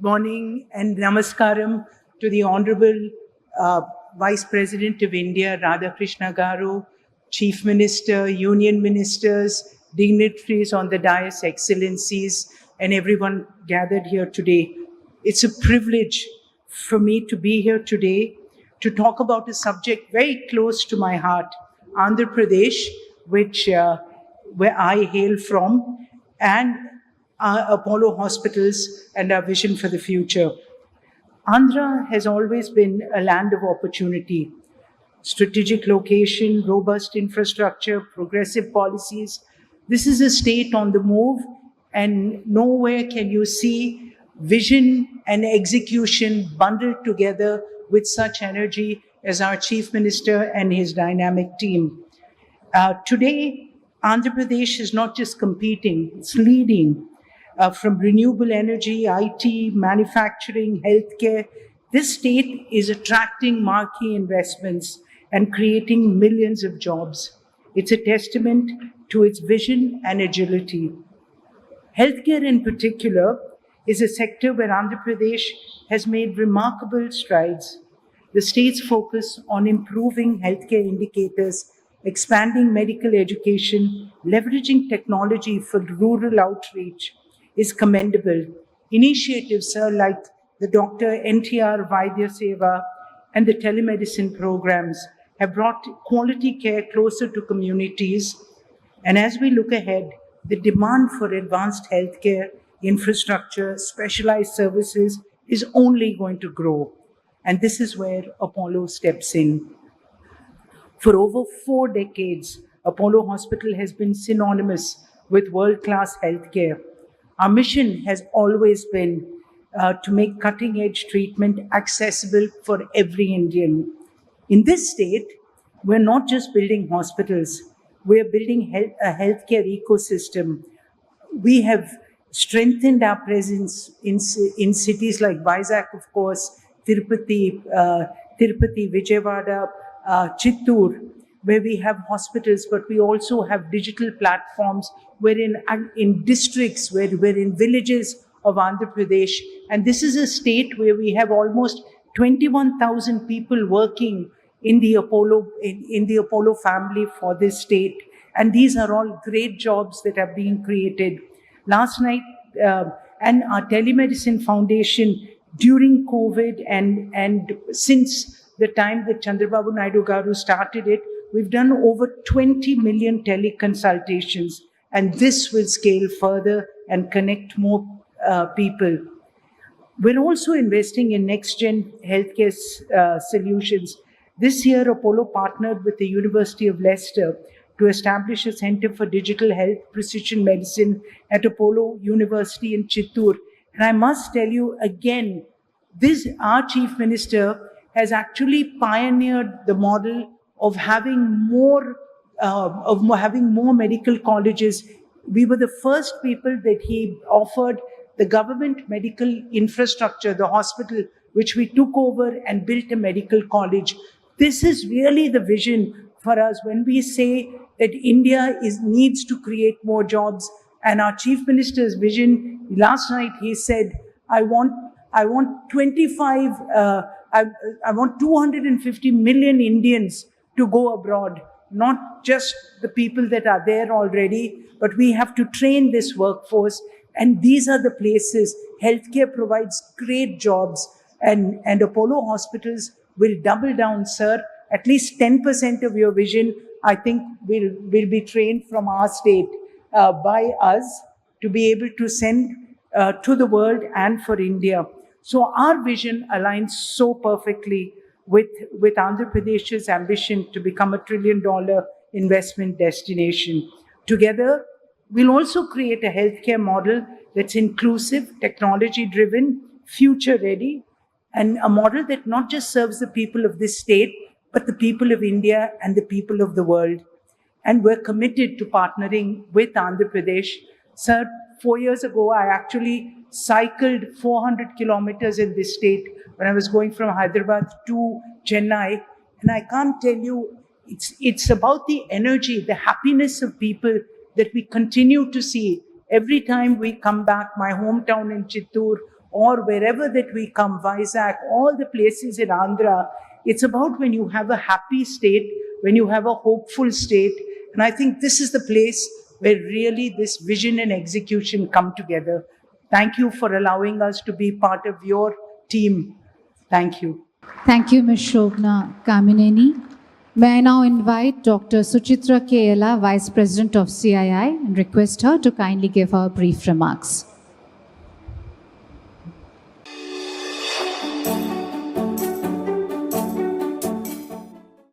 morning and namaskaram to the Honorable Vice President of India, Radhakrishna Garu, Chief Minister, Union Ministers, dignitaries on the dais, excellencies, and everyone gathered here today. It's a privilege for me to be here today to talk about a subject very close to my heart, Andhra Pradesh, where I hail from, and Apollo Hospitals and our vision for the future. Andhra has always been a land of opportunity. Strategic location, robust infrastructure, progressive policies. This is a state on the move, and nowhere can you see vision and execution bundled together with such energy as our Chief Minister and his dynamic team. Today, Andhra Pradesh is not just competing, it's leading. From renewable energy, IT, manufacturing, healthcare, this state is attracting marquee investments and creating millions of jobs. It's a testament to its vision and agility. Healthcare in particular is a sector where Andhra Pradesh has made remarkable strides. The state's focus on improving healthcare indicators, expanding medical education, leveraging technology for rural outreach is commendable. Initiatives like the Dr. NTR Vaidya Seva and the telemedicine programs have brought quality care closer to communities. And as we look ahead, the demand for advanced healthcare, infrastructure, specialized services is only going to grow. And this is where Apollo steps in. For over 4 decades, Apollo Hospital has been synonymous with world-class healthcare. Our mission has always been to make cutting-edge treatment accessible for every Indian. In this state, we're not just building hospitals, we're building a healthcare ecosystem. We have strengthened our presence in cities like Vizag, of course, Tirupati, Vijayawada, Chittoor, where we have hospitals, but we also have digital platforms. We're in districts, we're in villages of Andhra Pradesh. And this is a state where we have almost 21,000 people working in the Apollo family for this state. And these are all great jobs that are being created. Last night, and our telemedicine foundation during COVID and since the time that Chandrababu Naidu Garu started it, we've done over 20 million teleconsultations, and this will scale further and connect more people. We're also investing in next-gen healthcare solutions. This year, Apollo partnered with the University of Leicester to establish a Center for Digital Health Precision Medicine at Apollo University in Chittoor. And I must tell you again, our Chief Minister has actually pioneered the model of having more medical colleges. We were the first people that he offered the government medical infrastructure, the hospital, which we took over and built a medical college. This is really the vision for us when we say that India needs to create more jobs. And our Chief Minister's vision, last night he said, I want 250 million Indians to go abroad, not just the people that are there already, but we have to train this workforce. And these are the places. Healthcare provides great jobs, and Apollo Hospitals will double down, sir. At least 10% of your vision, I think, will be trained from our state by us to be able to send to the world and for India. So our vision aligns so perfectly with Andhra Pradesh's ambition to become a $1 trillion investment destination. Together, we'll also create a healthcare model that's inclusive, technology-driven, future-ready, and a model that not just serves the people of this state, but the people of India and the people of the world. And we're committed to partnering with Andhra Pradesh. Sir, 4 years ago, I actually cycled 400 kilometers in this state when I was going from Hyderabad to Chennai. And I can't tell you, it's about the energy, the happiness of people that we continue to see every time we come back, my hometown in Chittoor or wherever that we come, Vizag, all the places in Andhra, it's about when you have a happy state, when you have a hopeful state. And I think this is the place where really this vision and execution come together. Thank you for allowing us to be part of your team. Thank you. Thank you, Ms. Shobna Kamineni. May I now invite Dr. Suchitra Kela, Vice President of CII, and request her to kindly give her brief remarks.